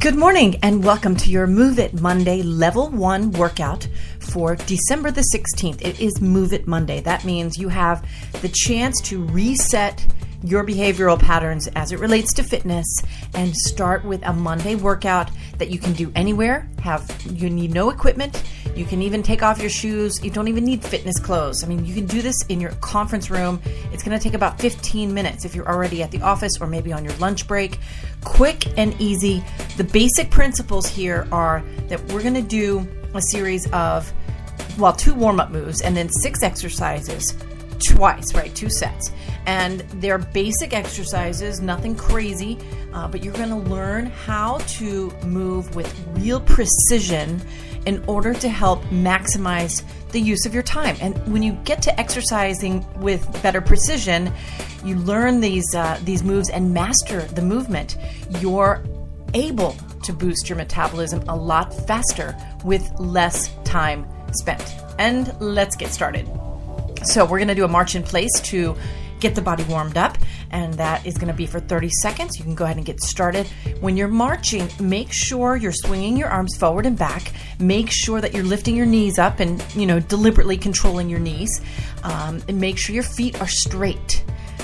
Good morning and welcome to your Move It Monday Level 1 workout for December the 16th. It is Move It Monday. That means you have the chance to reset your behavioral patterns as it relates to fitness and start with a Monday workout that you can do anywhere. You need no equipment. You can even take off your shoes. You don't even need fitness clothes. I mean, you can do this in your conference room. It's going to take about 15 minutes if you're already at the office or maybe on your lunch break. Quick and easy. The basic principles here are that we're going to do a series of, 2 warm-up moves and then 6 exercises twice, right? 2 sets. And they're basic exercises, nothing crazy, but you're going to learn how to move with real precision in order to help maximize the use of your time. And when you get to exercising with better precision, you learn these moves and master the movement. You're able to boost your metabolism a lot faster with less time spent. And let's get started. So we're going to do a march in place to get the body warmed up, and that is going to be for 30 seconds. You can go ahead and get started. When you're marching, make sure you're swinging your arms forward and back. Make sure that you're lifting your knees up and, deliberately controlling your knees. And make sure your feet are straight.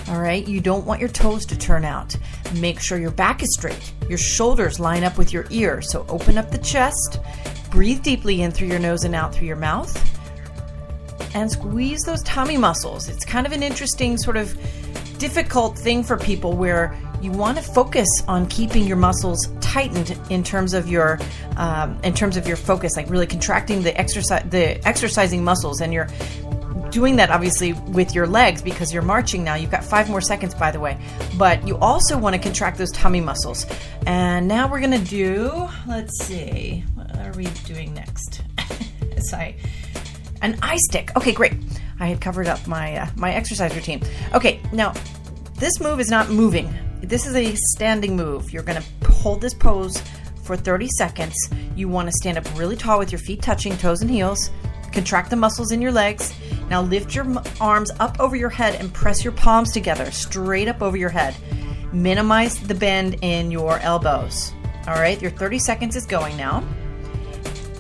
All right. You don't want your toes to turn out. Make sure your back is straight. Your shoulders line up with your ears. So open up the chest, breathe deeply in through your nose and out through your mouth. And squeeze those tummy muscles. It's kind of an interesting sort of difficult thing for people where you want to focus on keeping your muscles tightened in terms of your focus, like really contracting the exercising muscles. And you're doing that obviously with your legs because you're marching now. You've got 5 more seconds, by the way. But you also want to contract those tummy muscles. And now we're going to do, let's see, what are we doing next? An eye stick. Okay, great. I had covered up my my exercise routine. Okay, now this move is not moving. This is a standing move. You're going to hold this pose for 30 seconds. You want to stand up really tall with your feet touching toes and heels. Contract the muscles in your legs. Now lift your arms up over your head and press your palms together, straight up over your head. Minimize the bend in your elbows. All right, your 30 seconds is going now.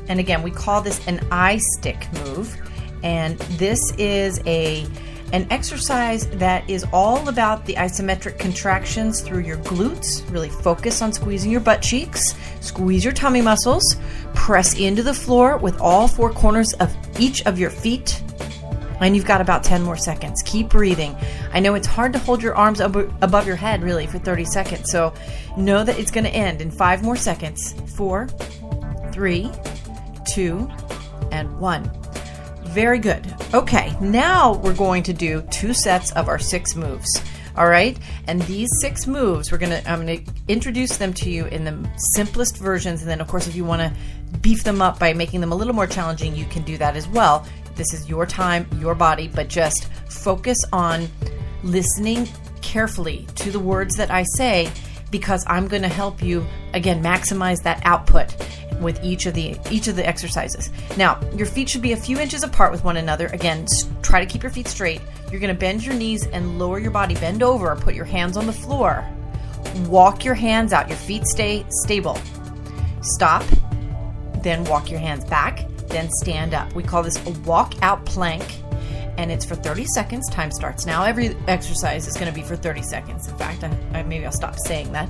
And again, we call this an eye stick move. And this is an exercise that is all about the isometric contractions through your glutes. Really focus on squeezing your butt cheeks, squeeze your tummy muscles, press into the floor with all 4 corners of each of your feet. And you've got about 10 more seconds. Keep breathing. I know it's hard to hold your arms above your head really for 30 seconds. So know that it's going to end in 5 more seconds. 4, 3, 2, and 1. Very good. Okay, now we're going to do 2 sets of our 6 moves. All right, and these 6 moves, I'm going to introduce them to you in the simplest versions, and then of course if you want to beef them up by making them a little more challenging, you can do that as well. This is your time, your body, but just focus on listening carefully to the words that I say, because I'm going to help you again maximize that output with each of the exercises. Now, your feet should be a few inches apart with one another. Again, try to keep your feet straight. You're going to bend your knees and lower your body. Bend over, put your hands on the floor. Walk your hands out. Your feet stay stable. Stop, then walk your hands back, then stand up. We call this a walk out plank, and it's for 30 seconds. Time starts now. Every exercise is going to be for 30 seconds. In fact, maybe I'll stop saying that.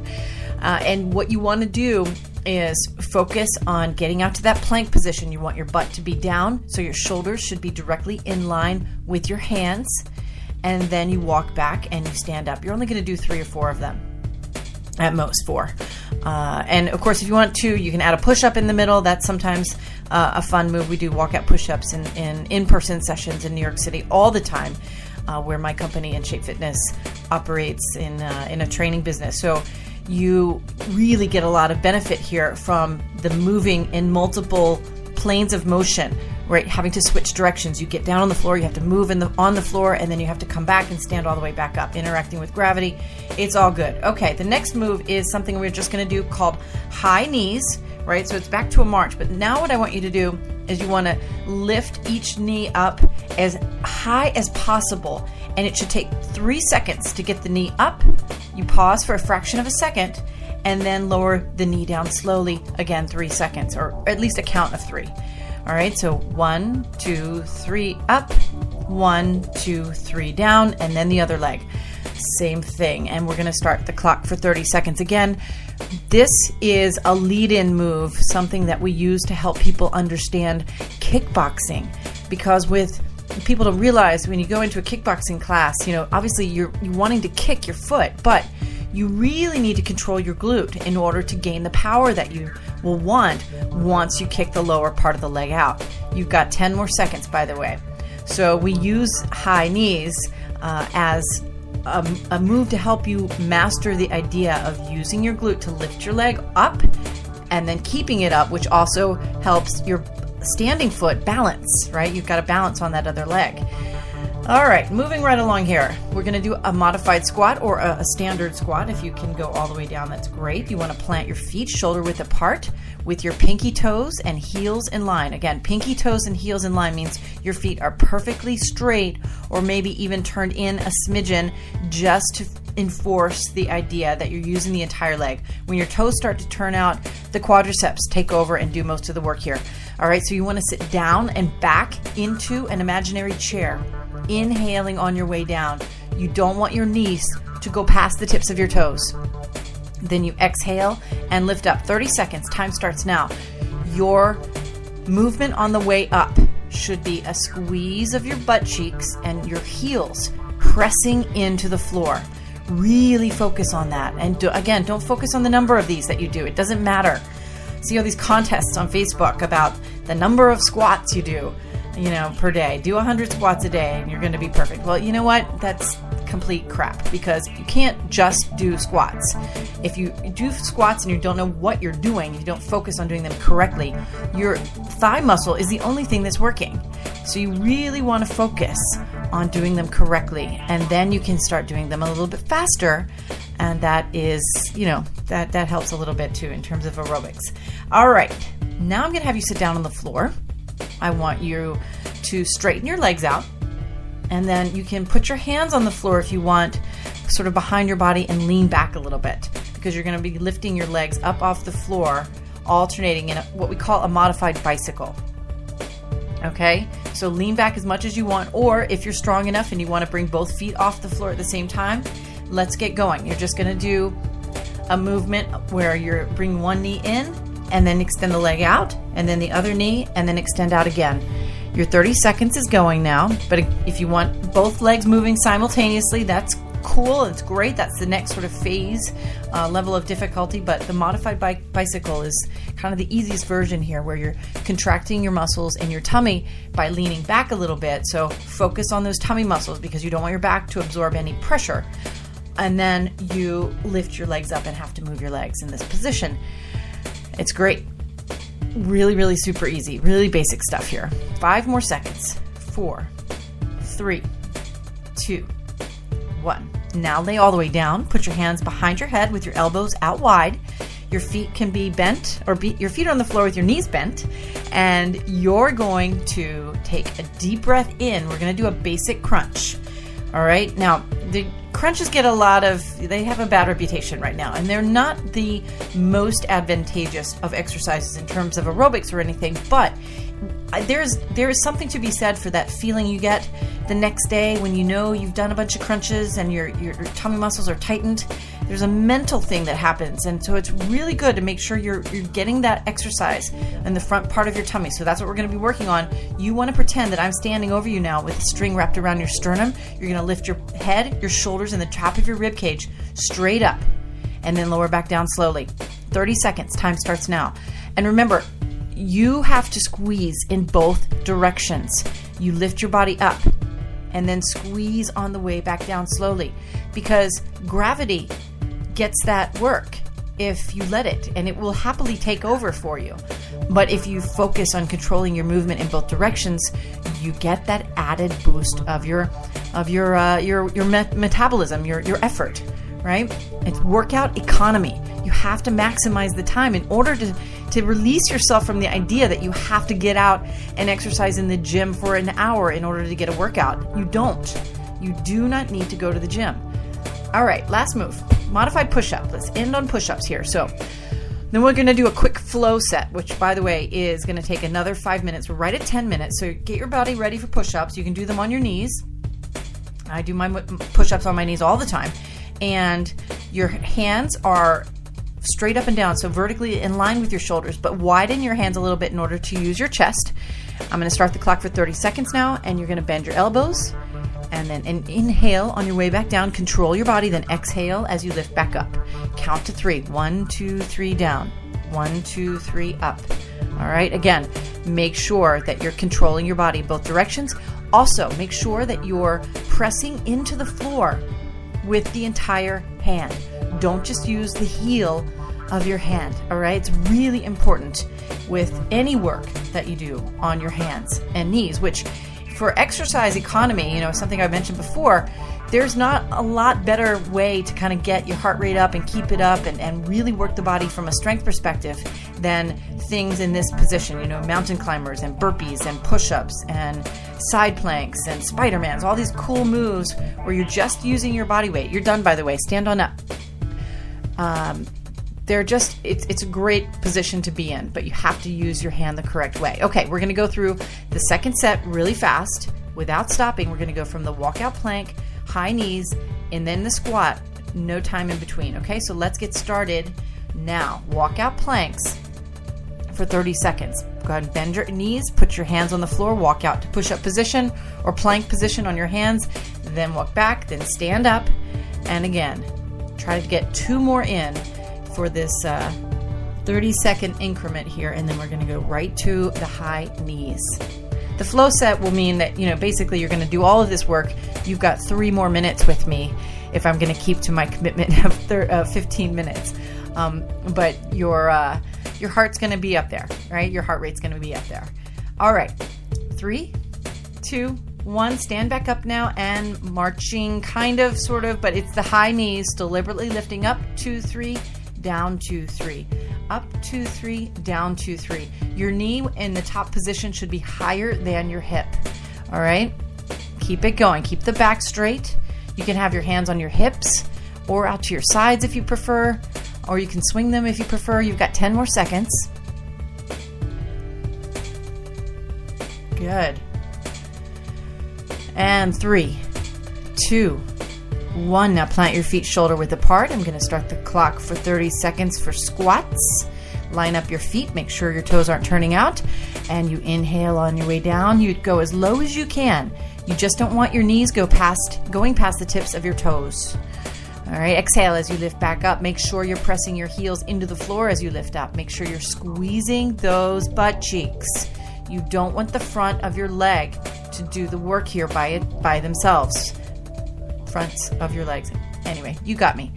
And what you want to do is focus on getting out to that plank position. You want your butt to be down, so your shoulders should be directly in line with your hands. And then you walk back and you stand up. You're only going to do 3 or 4 of them, at most 4. And of course, if you want to, you can add a push-up in the middle. That's sometimes a fun move. We do walkout push-ups in-person sessions in New York City all the time, where my company, InShape Fitness, operates in a training business. So you really get a lot of benefit here from the moving in multiple planes of motion, right? Having to switch directions. You get down on the floor, you have to move on the floor, and then you have to come back and stand all the way back up, interacting with gravity. It's all good. Okay, the next move is something we're just going to do called high knees, right? So it's back to a march. But now what I want you to do is you want to lift each knee up as high as possible, and it should take 3 seconds to get the knee up. You pause for a fraction of a second, and then lower the knee down slowly, again 3 seconds, or at least a count of 3. All right, so 1, 2, 3 up, 1, 2, 3 down, and then the other leg. Same thing, and we're going to start the clock for 30 seconds again. This is a lead-in move, something that we use to help people understand kickboxing, because with people don't realize when you go into a kickboxing class, obviously you're wanting to kick your foot, but you really need to control your glute in order to gain the power that you will want once you kick the lower part of the leg out. You've got 10 more seconds, by the way. So we use high knees as a move to help you master the idea of using your glute to lift your leg up and then keeping it up, which also helps your standing foot balance, right? You've got to balance on that other leg. All right, moving right along here. We're going to do a modified squat or a standard squat. If you can go all the way down, that's great. You want to plant your feet shoulder width apart with your pinky toes and heels in line. Again, pinky toes and heels in line means your feet are perfectly straight or maybe even turned in a smidgen, just to enforce the idea that you're using the entire leg. When your toes start to turn out, the quadriceps take over and do most of the work here. All right, so you want to sit down and back into an imaginary chair, inhaling on your way down. You don't want your knees to go past the tips of your toes. Then you exhale and lift up. 30 seconds. Time starts now. Your movement on the way up should be a squeeze of your butt cheeks and your heels pressing into the floor. Really focus on that. And again, don't focus on the number of these that you do. It doesn't matter. See all these contests on Facebook about the number of squats you do, per day. Do 100 squats a day and you're going to be perfect. Well, you know what? That's complete crap, because you can't just do squats. If you do squats and you don't know what you're doing, you don't focus on doing them correctly, your thigh muscle is the only thing that's working. So you really want to focus on doing them correctly, and then you can start doing them a little bit faster, and that is, that helps a little bit too in terms of aerobics. All right, now I'm going to have you sit down on the floor. I want you to straighten your legs out, and then you can put your hands on the floor if you want, sort of behind your body, and lean back a little bit, because you're going to be lifting your legs up off the floor, alternating in what we call a modified bicycle. Okay, so lean back as much as you want, or if you're strong enough and you want to bring both feet off the floor at the same time, let's get going. You're just going to do a movement where you're bring one knee in and then extend the leg out, and then the other knee and then extend out again. Your 30 seconds is going now, but if you want both legs moving simultaneously, that's cool. It's great. That's the next sort of phase, level of difficulty, but the modified bicycle is kind of the easiest version here, where you're contracting your muscles in your tummy by leaning back a little bit. So focus on those tummy muscles, because you don't want your back to absorb any pressure. And then you lift your legs up and have to move your legs in this position. It's great. Really, really super easy. Really basic stuff here. 5 more seconds. 4, 3, 2, 1. Now lay all the way down. Put your hands behind your head with your elbows out wide. Your feet can be bent, or your feet are on the floor with your knees bent. And you're going to take a deep breath in. We're going to do a basic crunch. All right. Now, the crunches they have a bad reputation right now, and they're not the most advantageous of exercises in terms of aerobics or anything, but there is something to be said for that feeling you get the next day when you've done a bunch of crunches and your tummy muscles are tightened. There's a mental thing that happens, and so it's really good to make sure you're getting that exercise in the front part of your tummy. So that's what we're going to be working on. You want to pretend that I'm standing over you now with a string wrapped around your sternum. You're going to lift your head, your shoulders, and the top of your rib cage straight up, and then lower back down slowly. 30 seconds. Time starts now. And remember, you have to squeeze in both directions. You lift your body up and then squeeze on the way back down slowly, because gravity gets that work if you let it, and it will happily take over for you. But if you focus on controlling your movement in both directions, you get that added boost of your metabolism, your effort, right? It's workout economy. You have to maximize the time in order to release yourself from the idea that you have to get out and exercise in the gym for an hour in order to get a workout. You don't. You do not need to go to the gym. All right, last move. modified push-up. Let's end on push-ups here. So then we're going to do a quick flow set, which, by the way, is going to take another 5 minutes. We're right at 10 minutes. So get your body ready for push-ups. You can do them on your knees. I do my push-ups on my knees all the time. And your hands are straight up and down, so vertically in line with your shoulders, but widen your hands a little bit in order to use your chest. I'm going to start the clock for 30 seconds now, and you're going to bend your elbows, and then inhale on your way back down. Control your body, then exhale as you lift back up. Count to 3. 1, 2, 3 down. 1, 2, 3 up. All right, again, make sure that you're controlling your body both directions. Also, make sure that you're pressing into the floor with the entire hand. Don't just use the heel of your hand, all right? It's really important with any work that you do on your hands and knees, which for exercise economy, something I mentioned before, there's not a lot better way to kind of get your heart rate up and keep it up and really work the body from a strength perspective than things in this position, mountain climbers and burpees and push-ups and side planks and Spider-Mans, all these cool moves where you're just using your body weight. You're done, by the way. Stand on up. It's a great position to be in, but you have to use your hand the correct way. Okay, we're going to go through the second set really fast without stopping. We're going to go from the walkout plank, high knees, and then the squat. No time in between. Okay, so let's get started now. Walkout planks for 30 seconds. Go ahead and bend your knees, put your hands on the floor, walk out to push-up position or plank position on your hands, then walk back, then stand up, and again, try to get 2 more in for this 30-second increment here, and then we're going to go right to the high knees. The flow set will mean that, basically you're going to do all of this work. You've got 3 more minutes with me if I'm going to keep to my commitment of 15 minutes. But your heart's going to be up there, right? Your heart rate's going to be up there. All right. 3, 2, 1. Stand back up now and marching kind of, sort of, but it's the high knees, deliberately lifting up. 2, 3, down, 2, 3. Up, 2, 3, down, 2, 3. Your knee in the top position should be higher than your hip. All right? Keep it going. Keep the back straight. You can have your hands on your hips or out to your sides if you prefer, or you can swing them if you prefer. You've got 10 more seconds. Good. And 3, 2, 1. Now plant your feet shoulder width apart. I'm going to start the clock for 30 seconds for squats. Line up your feet. Make sure your toes aren't turning out. And you inhale on your way down. You go as low as you can. You just don't want your knees going past the tips of your toes. All right, exhale as you lift back up. Make sure you're pressing your heels into the floor as you lift up. Make sure you're squeezing those butt cheeks. You don't want the front of your leg to do the work here by themselves. Fronts of your legs. Anyway, you got me.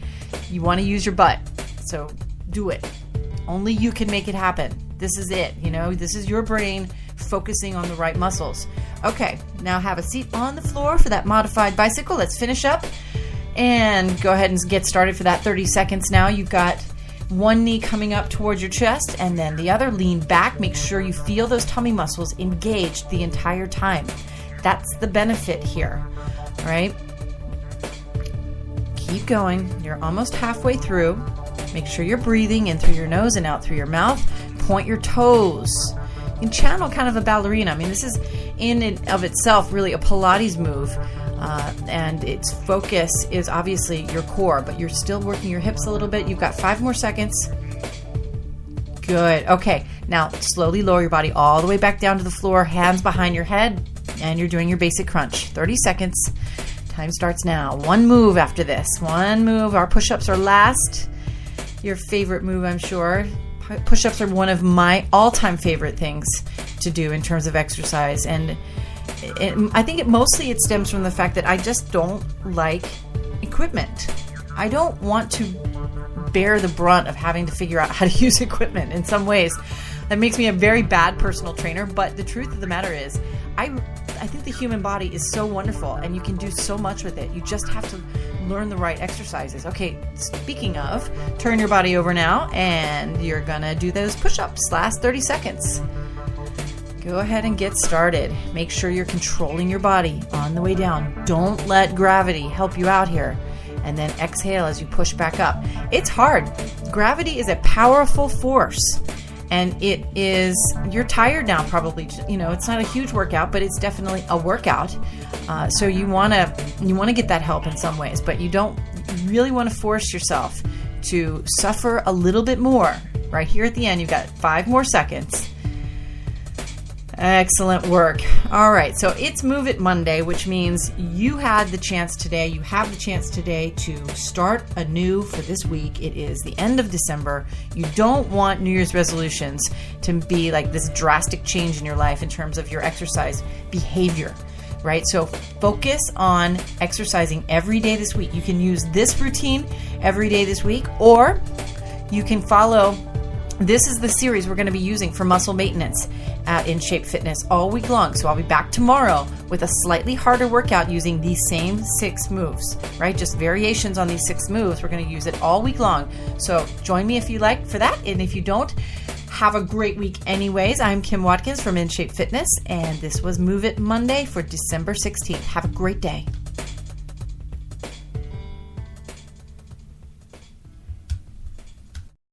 You want to use your butt, so do it. Only you can make it happen. This is it. This is your brain focusing on the right muscles. Okay, now have a seat on the floor for that modified bicycle. Let's finish up and go ahead and get started for that 30 seconds now. You've got one knee coming up towards your chest and then the other. Lean back. Make sure you feel those tummy muscles engaged the entire time. That's the benefit here. All right? Keep going. You're almost halfway through. Make sure you're breathing in through your nose and out through your mouth. Point your toes. You can channel kind of a ballerina. I mean, this is in and of itself really a Pilates move. And its focus is obviously your core, but you're still working your hips a little bit. You've got 5 more seconds. Good. Okay. Now slowly lower your body all the way back down to the floor, hands behind your head, and you're doing your basic crunch. 30 seconds. Time starts now. One move after this. One move. Our push-ups are last. Your favorite move, I'm sure. Push-ups are one of my all-time favorite things to do in terms of exercise. And I think it stems from the fact that I just don't like equipment. I don't want to bear the brunt of having to figure out how to use equipment in some ways. That makes me a very bad personal trainer, but the truth of the matter is, I think the human body is so wonderful and you can do so much with it. You just have to learn the right exercises. Okay, speaking of, turn your body over now and you're gonna do those push-ups. Last 30 seconds. Go ahead and get started. Make sure you're controlling your body on the way down. Don't let gravity help you out here. and then exhale as you push back up. It's hard. Gravity is a powerful force. And you're tired now probably, it's not a huge workout, but it's definitely a workout. So you want to get that help in some ways, but you really want to force yourself to suffer a little bit more. Right here at the end, you've got 5 more seconds. Excellent work. All right, so it's Move It Monday, which means you have the chance today to start anew for this week. It is the end of December. You don't want New Year's resolutions to be like this drastic change in your life in terms of your exercise behavior, right? So focus on exercising every day this week. You can use this routine every day this week, or you can follow. This is the series we're going to be using for muscle maintenance at In Shape Fitness all week long. So I'll be back tomorrow with a slightly harder workout using these same 6 moves, right? Just variations on these 6 moves. We're going to use it all week long. So join me if you like for that. And if you don't, have a great week anyways. I'm Kim Watkins from In Shape Fitness, and this was Move It Monday for December 16th. Have a great day.